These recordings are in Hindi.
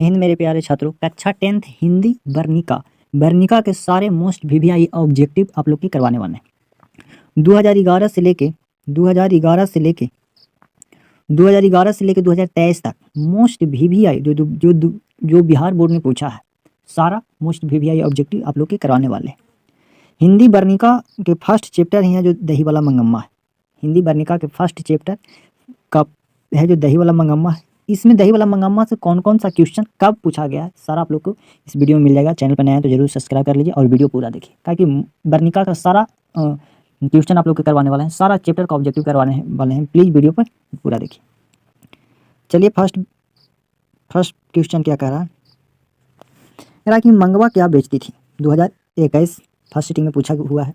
हिंद मेरे प्यारे छात्रों, कक्षा 10th हिंदी वर्णिका के सारे मोस्ट वीवीआई ऑब्जेक्टिव आप लोग की करवाने वाले हैं। 2011 से लेके 2023 तक मोस्ट वीवीआई जो बिहार बोर्ड ने पूछा है, सारा मोस्ट वीवीआई ऑब्जेक्टिव आप लोग के करवाने वाले हैं। हिंदी वर्णिका के फर्स्ट चैप्टर ही है जो दही वाला मंगम्मा है। हिंदी वर्णिका के फर्स्ट चैप्टर का है जो दही वाला मंगम्मा है। इसमें दही वाला मंगम्मा से कौन कौन सा क्वेश्चन कब पूछा गया है, सारा आप लोग को इस वीडियो में मिल जाएगा। चैनल पर नया है तो जरूर सब्सक्राइब कर लीजिए और वीडियो पूरा देखिए, ताकि वर्णिका का सारा क्वेश्चन आप लोग के करवाने वाले हैं, सारा चैप्टर का ऑब्जेक्टिव करवाने वाले हैं। प्लीज़ वीडियो पर पूरा देखिए। चलिए फर्स्ट क्वेश्चन क्या कह रहा है, कह रहा है कि मंगवा क्या बेचती थी। 2021 फर्स्ट सीटिंग में पूछा हुआ है।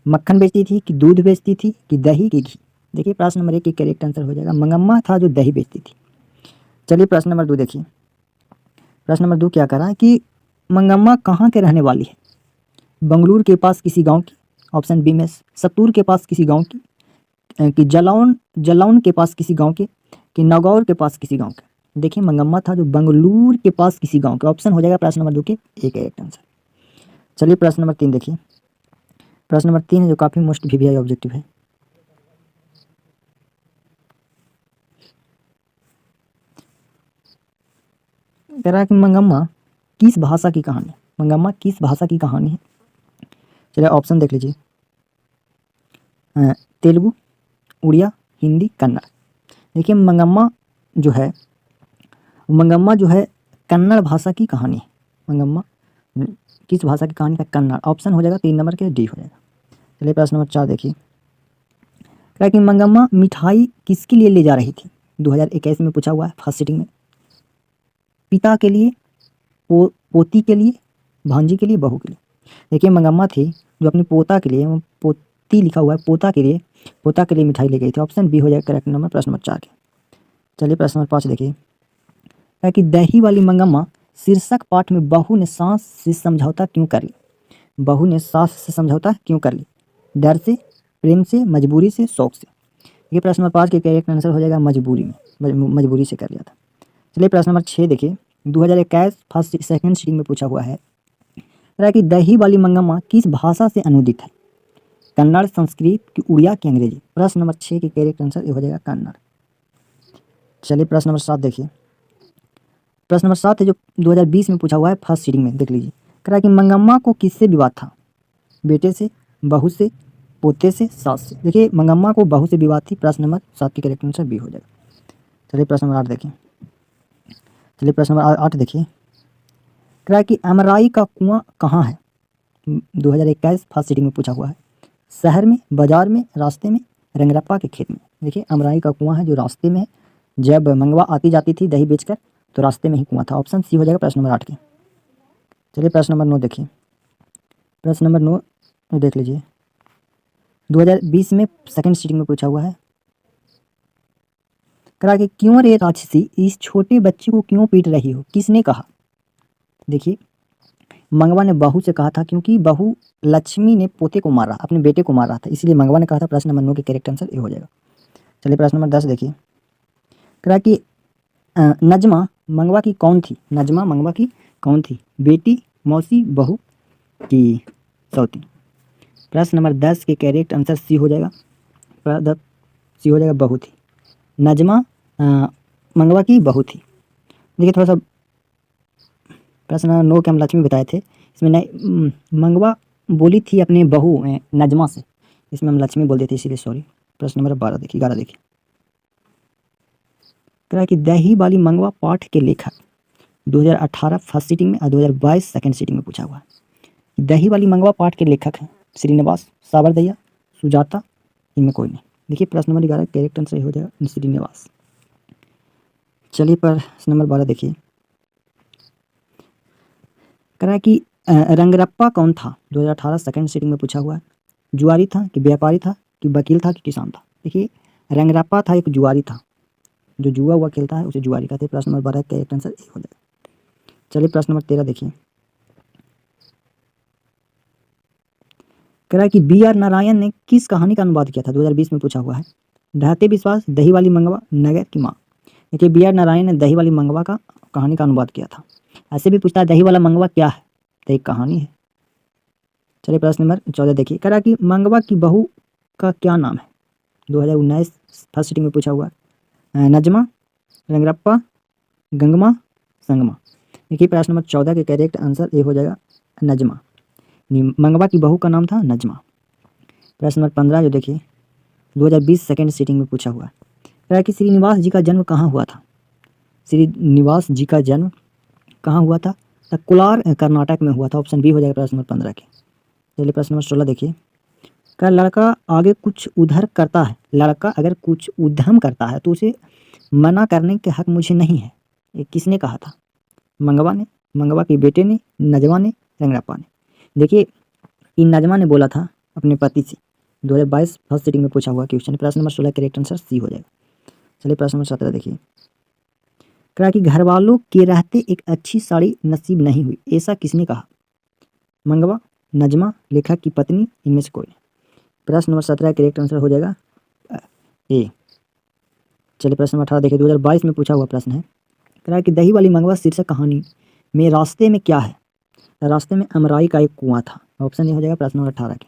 मक्खन बेचती थी कि दूध बेचती थी कि दही की घी। देखिए प्रश्न नंबर 1 की करेक्ट आंसर हो जाएगा मंगम्मा था जो दही बेचती थी। चलिए प्रश्न नंबर 2 देखिए। प्रश्न नंबर 2 क्या कर रहा है कि मंगम्मा कहाँ के रहने वाली है। बंगलुरु के पास किसी गांव की, ऑप्शन बी में सत्तूर के पास किसी गांव की, कि जलौन के पास किसी गांव के, कि नगौर के पास किसी गांव के। देखिए मंगम्मा था जो बंगलुरु के पास किसी गांव के, ऑप्शन हो जाएगा प्रश्न नंबर 2 के एक करेक्ट आंसर। चलिए प्रश्न नंबर 3 देखिए। प्रश्न नंबर 3 है जो काफ़ी मोस्ट वीवीआई ऑब्जेक्टिव है। कह रहा है कि मंगम्मा किस भाषा की कहानी, मंगम्मा किस भाषा की कहानी है। चलिए ऑप्शन देख लीजिए, तेलुगु, उड़िया, हिंदी, कन्नड़। देखिए मंगम्मा जो है कन्नड़ भाषा की कहानी है। मंगम्मा किस भाषा की कहानी का, कन्नड़। ऑप्शन हो जाएगा 3 नंबर के डी हो जाएगा। चलिए प्रश्न नंबर 4 देखिए। कह रहा है कि मंगम्मा मिठाई किसके लिए ले जा रही थी। 2021 में पूछा हुआ है फर्स्ट सीटिंग में। पिता के लिए, पोती के लिए, भांजी के लिए, बहू के लिए। देखिए मंगम्मा थी जो अपनी पोता के लिए, पोती लिखा हुआ है, पोता के लिए मिठाई ले गई थी। ऑप्शन बी हो जाएगा करेक्ट नंबर प्रश्न नंबर 4 के। चलिए प्रश्न नंबर 5 देखिए। क्या कि दही वाली मंगम्मा शीर्षक पाठ में बहू ने सास से समझौता क्यों कर ली। बहू ने सास से समझौता क्यों कर ली, डर से, प्रेम से, मजबूरी से, शौक से। ये प्रश्न नंबर 5 के करेक्ट आंसर हो जाएगा मजबूरी से कर लिया था। चलिए प्रश्न नंबर 6 देखिए। 2021 फर्स्ट सेकंड सीटिंग में पूछा हुआ है कि दही वाली मंगम्मा किस भाषा से अनुदित है। कन्नड़, संस्कृत की उड़िया की अंग्रेजी। प्रश्न नंबर 6 के करेक्ट आंसर हो जाएगा कन्नड़। चलिए प्रश्न नंबर 7 देखिए। प्रश्न नंबर 7 है जो 2020 में पूछा हुआ है फर्स्ट सीटिंग में, देख लीजिए। कह रहा है कि मंगम्मा को किससे विवाद था। बेटे से, बहू से, पोते से, सास से। देखिए मंगम्मा को बहू से विवाद थी। प्रश्न नंबर 7 की करेक्ट आंसर बी हो जाएगा। चलिए प्रश्न नंबर 8 देखिए। चलिए प्रश्न नंबर 8 देखिए। कह रहा है कि अमराई का कुआं कहाँ है। 2021 फर्स्ट सीटिंग में पूछा हुआ है। शहर में, बाजार में, रास्ते में, रंगरप्पा के खेत में। देखिए अमराई का कुआं है जो रास्ते में है। जब मंगवा आती जाती थी दही बेचकर तो रास्ते में ही कुआं था। ऑप्शन सी हो जाएगा प्रश्न नंबर 8 के। चलिए प्रश्न नंबर 9 देखिए। प्रश्न नंबर 9 देख लीजिए। 2020 में सेकंड सीटिंग में पूछा हुआ है। करा कि क्यों रे राक्षसी इस छोटे बच्चे को क्यों पीट रही हो, किसने कहा। देखिए मंगवा ने बहू से कहा था, क्योंकि बहू लक्ष्मी ने पोते को मारा, अपने बेटे को मारा था, इसलिए मंगवा ने कहा था। प्रश्न नंबर 9 के करेक्ट आंसर ये हो जाएगा। चलिए प्रश्न नंबर 10 देखिए। करा कि नजमा मंगवा की कौन थी। नजमा मंगवा की कौन थी, बेटी, मौसी, बहू की सौती। प्रश्न नंबर 10 के करेक्ट आंसर सी हो जाएगा। सी हो जाएगा, बहू थी। नजमा मंगवा की बहू थी। देखिए थोड़ा सा प्रश्न नंबर 9 के हम लक्ष्मी बताए थे, इसमें मंगवा बोली थी अपने बहू नजमा से, इसमें हम लक्ष्मी बोल देते इसीलिए सॉरी। प्रश्न नंबर 12 देखिए, 11 देखिए। कह रहा है कि दही वाली मंगवा पाठ के लेखक 2018 फर्स्ट सीटिंग में और 2022 सेकंड सीटिंग में पूछा हुआ है। दही वाली मंगवा पाठ के लेखक हैं श्रीनिवास, सावरदैया, सुजाता, इनमें कोई नहीं। देखिए प्रश्न नंबर 11 करेक्ट आंसर हो जाएगा श्रीनिवास। चलिए प्रश्न नंबर 12 देखिए। कह रहा है कि रंगरप्पा कौन था। 2018 सेकंड सीटिंग में पूछा हुआ है। जुआरी था कि व्यापारी था कि वकील था कि किसान था। देखिए रंगरप्पा था एक जुआरी था, जो जुआ हुआ खेलता है उसे जुआरी कहते हैं। प्रश्न नंबर 12 का करेक्ट आंसर ए हो जाएगा। चलिए प्रश्न नंबर 13 देखिए। कह रहा है कि बी.आर. नारायण ने किस कहानी का अनुवाद किया था। 2020 में पूछा हुआ है। ढाते विश्वास, दही वाली मंगवा, नगर की माँ। देखिए बी.आर. नारायण ने दही वाली मंगवा का कहानी का अनुवाद किया था। ऐसे भी पूछता है दही वाला मंगवा क्या है, तो एक कहानी है। चलिए प्रश्न नंबर 14 देखिए, कह रहा कि मंगवा की बहू का क्या नाम है। 2019 फर्स्ट सिटिंग में पूछा हुआ है। नजमा, रंगरप्पा, गंगमा, संगमा। देखिए प्रश्न नंबर 14 के करेक्ट आंसर ए हो जाएगा नजमा। मंगवा की बहू का नाम था नजमा। प्रश्न नंबर 15 जो देखिए 2020 सेकेंड सिटिंग में पूछा हुआ है, कह रहा कि श्रीनिवास जी का जन्म कहाँ हुआ था। श्रीनिवास जी का जन्म कहाँ हुआ था, तो कोलार कर्नाटक में हुआ था। ऑप्शन बी हो जाएगा प्रश्न नंबर 15 के। चलिए प्रश्न नंबर 16 देखिए, क्या लड़का आगे कुछ उधर करता है, लड़का अगर कुछ उद्यम करता है तो उसे मना करने के हक मुझे नहीं है। ये किसने कहा था, मंगवा ने, मंगवा के बेटे ने, नजमा ने, रंगरप्पा ने। देखिए इन नजमा ने बोला था अपने पति से। 2022 फर्स्ट सिटिंग में पूछा हुआ क्वेश्चन। प्रश्न नंबर 16 करेक्ट आंसर सी हो जाएगा। चलिए प्रश्न नंबर 17 देखिए, कहा कि घर वालों के रहते एक अच्छी साड़ी नसीब नहीं हुई, ऐसा किसने कहा। मंगवा, नजमा, लेखक की पत्नी, इनमें से कोई नहीं। प्रश्न नंबर 17 करेक्ट आंसर हो जाएगा ए। चलिए प्रश्न नंबर 18 देखिए, 2022 में पूछा हुआ प्रश्न है, कह कि दही वाली मंगवा शीर्षक कहानी में रास्ते में क्या है। रास्ते में अमराई का एक कुआं था। ऑप्शन ए हो जाएगा प्रश्न नंबर 18 के।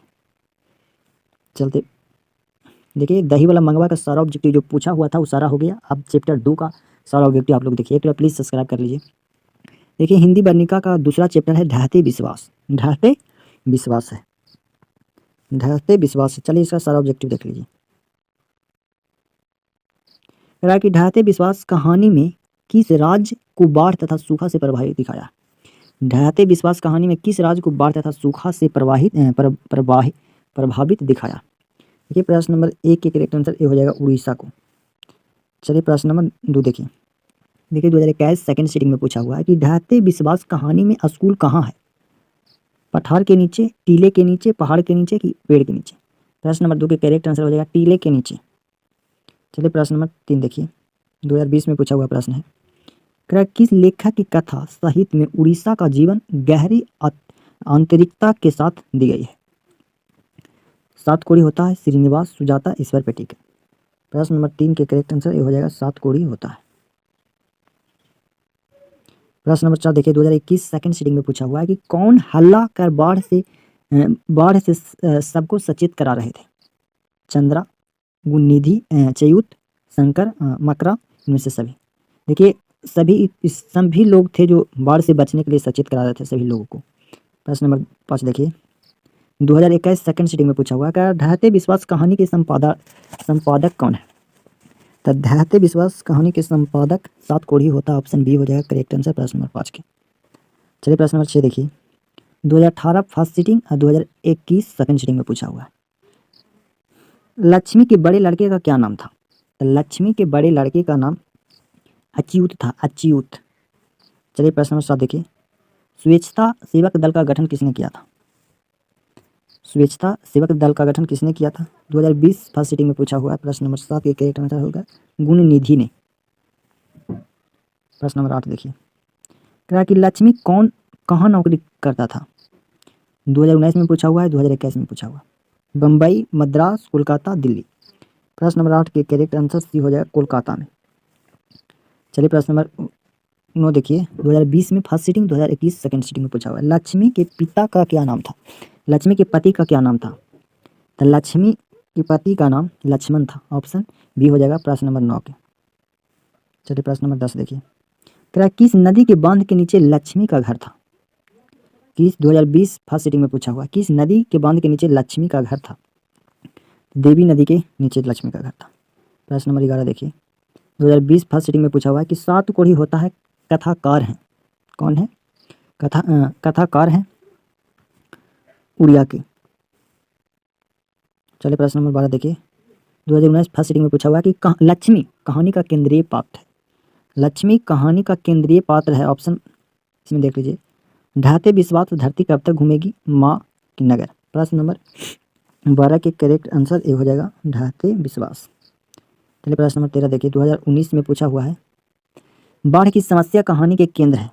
चलते देखिए, दही वाला मंगवा का सारा ऑब्जेक्टिव जो पूछा हुआ था वो सारा हो गया। अब चैप्टर 2 का सारा ऑब्जेक्टिव आप लोग देखिए। एक प्लीज़ सब्सक्राइब कर लीजिए। देखिए हिंदी वर्णिका का दूसरा चैप्टर है ढहते विश्वास। ढहते विश्वास है, ढहते विश्वास है। चलिए इसका सारा ऑब्जेक्टिव देख लीजिए। कह रहा है कि ढहते विश्वास कहानी में किस राज्य को बाढ़ तथा सूखा से प्रभावित दिखाया। ढहते विश्वास कहानी में किस राज्य को बाढ़ तथा सूखा से प्रभावित दिखाया। देखिए प्रश्न नंबर 1 के करेक्ट आंसर ए हो जाएगा उड़ीसा को। चलिए प्रश्न नंबर 2 देखिए, 2021 सेकंड सिटिंग में पूछा हुआ है कि ढहते विश्वास कहानी में स्कूल कहाँ है। पठार के नीचे, टीले के नीचे, पहाड़ के नीचे कि पेड़ के नीचे। प्रश्न नंबर 2 के करेक्ट आंसर हो जाएगा टीले के नीचे। चलिए प्रश्न नंबर 3 देखिए, 2020 में पूछा हुआ प्रश्न है, किस लेखक की कथा साहित्य में उड़ीसा का जीवन गहरी आंतरिकता के साथ दी गई है। सात कोड़ी होता है, श्रीनिवास, सुजाता, ईश्वर पेटिकर। प्रश्न नंबर 3 के करेक्ट आंसर ये हो जाएगा सात कोड़ी होता है। प्रश्न नंबर 4 देखिए, 2021 सेकंड सिटिंग में पूछा हुआ है कि कौन हल्ला कर बाढ़ से सबको सचेत करा रहे थे। चंद्रा, गुणनिधि, चयूत, शंकर, मकरा, इनमें से सभी। देखिए सभी लोग थे जो बाढ़ से बचने के लिए सचेत करा रहे थे सभी लोगों को। प्रश्न नंबर 5 देखिए, 2021 सेकंड सिटिंग में पूछा हुआ है, ढहते विश्वास कहानी के संपादक कौन है। तो ढहते विश्वास कहानी के संपादक सात कोढ़ी होता है। ऑप्शन बी हो जाएगा करेक्ट आंसर प्रश्न नंबर 5 के। चलिए प्रश्न नंबर 6 देखिए, 2018 फर्स्ट सिटिंग और 2021 सेकंड सिटिंग में पूछा हुआ है, लक्ष्मी के बड़े लड़के का क्या नाम था। तो लक्ष्मी के बड़े लड़के का नाम अच्युत था, अच्युत। चलिए प्रश्न नंबर 7 देखिए, स्वेच्छा सेवक दल का गठन किसने किया था। स्वेच्छा सेवक दल का गठन किसने किया था। 2020 फर्स्ट सिटिंग में पूछा हुआ है। प्रश्न नंबर 7 के करेक्ट आंसर होगा गुणनिधि ने। प्रश्न नंबर 8 देखिए, कहा कि लक्ष्मी कहाँ नौकरी करता था। 2019 में पूछा हुआ है, 2021 में पूछा हुआ, बम्बई, मद्रास, कोलकाता, दिल्ली। प्रश्न नंबर 8 के करेक्ट आंसर सी हो जाएगा कोलकाता में। चलिए प्रश्न नंबर 9 देखिए, 2020 में फर्स्ट सिटिंग, 2021 सेकंड सिटिंग में पूछा हुआ है, लक्ष्मी के पिता का क्या नाम था। लक्ष्मी के पति का क्या नाम था। तो लक्ष्मी के पति का नाम लक्ष्मण था। ऑप्शन बी हो जाएगा प्रश्न नंबर 9 के। चलिए प्रश्न नंबर 10 देखिए, किस नदी के बांध के नीचे लक्ष्मी का घर था। किस 2020 फर्स्ट सिटिंग में पूछा हुआ, किस नदी के बांध के नीचे लक्ष्मी का घर था। देवी नदी के नीचे लक्ष्मी का घर था। प्रश्न नंबर 11 देखिए, 2020 फर्स्ट सिटिंग में पूछा हुआ है कि सात कोढ़ी होता है कथाकार हैं। कौन है, कथाकार हैं उड़िया के। चलिए प्रश्न नंबर 12 देखिए, 2019 फर्स्ट सिटिंग में पूछा हुआ है कि लक्ष्मी कहानी का केंद्रीय पात्र है। लक्ष्मी कहानी का केंद्रीय पात्र है। ऑप्शन इसमें देख लीजिए, ढहते विश्वास धरती कब तक घूमेगी, माँ की नगर। प्रश्न नंबर 12 के करेक्ट आंसर ए हो जाएगा ढहते विश्वास। चलिए प्रश्न नंबर 13 देखिए, 2019 में पूछा हुआ है, बाढ़ की समस्या कहानी के केंद्र है।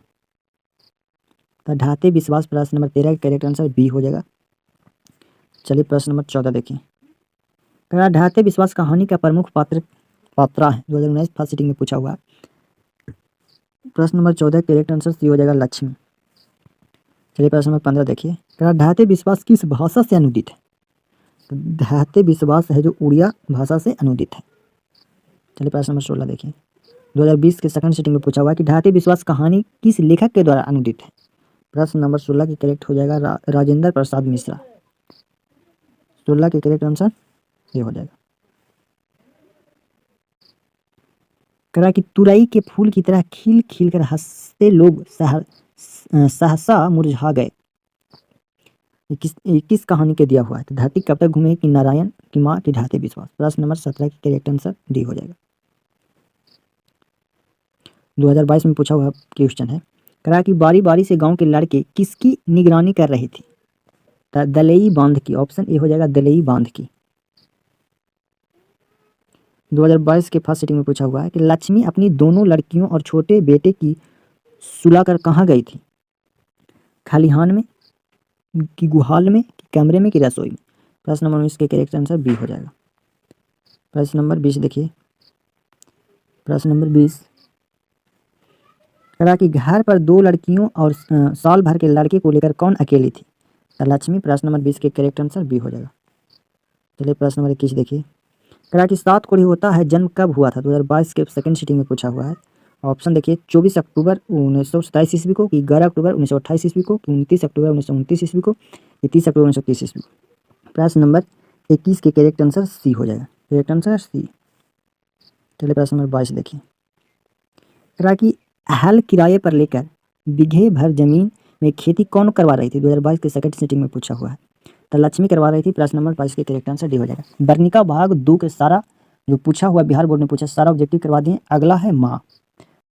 तो ढहते विश्वास प्रश्न नंबर 13 का करेक्ट आंसर बी हो जाएगा। चलिए प्रश्न नंबर 14 देखिए, ढहते विश्वास कहानी का प्रमुख पात्रा है। 2019 फर्स्ट सिटिंग में पूछा हुआ है, प्रश्न नंबर 14 करेक्ट आंसर सी हो जाएगा लक्ष्मी। चलिए प्रश्न नंबर 15 देखिए, ढाते विश्वास किस भाषा से अनुदित है? तो ढाते विश्वास है जो उड़िया भाषा से अनुदित है। चलिए प्रश्न नंबर 16 देखिए, 2020 के सेकंड सिटिंग में पूछा हुआ है कि ढाते विश्वास कहानी किस लेखक के द्वारा अनुदित है? प्रश्न नंबर 16 की करेक्ट हो जाएगा राजेंद्र प्रसाद मिश्रा। 16 के करेक्ट आंसर ये हो जाएगा। करा कि तुरई के फूल की तरह खिल खिल कर हंसते लोग सहसा मुरझा गए। ये किस कहानी के दिया हुआ है? तो धरती कब तक घूमे कि नारायण की माँ की ढाते विश्वास। प्रश्न नंबर 17 की करेक्ट आंसर डी हो जाएगा। 2022 में पूछा हुआ क्वेश्चन है, करा कि बारी बारी से गांव के लड़के किसकी निगरानी कर रही थी? दलई बांध की। ऑप्शन ए हो जाएगा दलई बांध की। 2022 के फर्स्ट सिटिंग में पूछा हुआ है कि लक्ष्मी अपनी दोनों लड़कियों और छोटे बेटे की सुलाकर कहाँ गई थी? खलिहान में कि गुहाल में कि कमरे में कि रसोई में। प्रश्न नंबर 19 के करेक्ट आंसर बी हो जाएगा। प्रश्न नंबर 20 देखिए, प्रश्न नंबर 20 कहा कि घर पर दो लड़कियों और साल भर के लड़के को लेकर कौन अकेली थी? लक्ष्मी। प्रश्न नंबर 20 के करेक्ट आंसर बी हो जाएगा। चलिए प्रश्न नंबर 21 देखिए, कहा कि सात कोढ़ी होता है जन्म कब हुआ था? 2022 के सेकंड सिटिंग में पूछा हुआ है। ऑप्शन देखिए, 24 अक्टूबर 1927 ईस्वी को कि 11 अक्टूबर 1928 ईस्वी को कि 29 अक्टूबर 1929 ईस्वी को कि 30 अक्टूबर 1930 ईस्वी को। प्रश्न नंबर 21 के करेक्ट आंसर सी हो जाएगा। Correct answer C. चलिए प्रश्न नंबर 22 देखिए, कहा कि हल किराए पर लेकर बीघे भर जमीन में खेती कौन करवा रही थी? 2022 के सेकंड सिटिंग में पूछा हुआ है। तो लक्ष्मी करवा रही थी। प्रश्न नंबर 22 के करेक्ट आंसर डी हो जाएगा। वर्णिका भाग 2 के सारा जो पूछा हुआ बिहार बोर्ड ने पूछा सारा ऑब्जेक्टिव करवा दिए। अगला है माँ।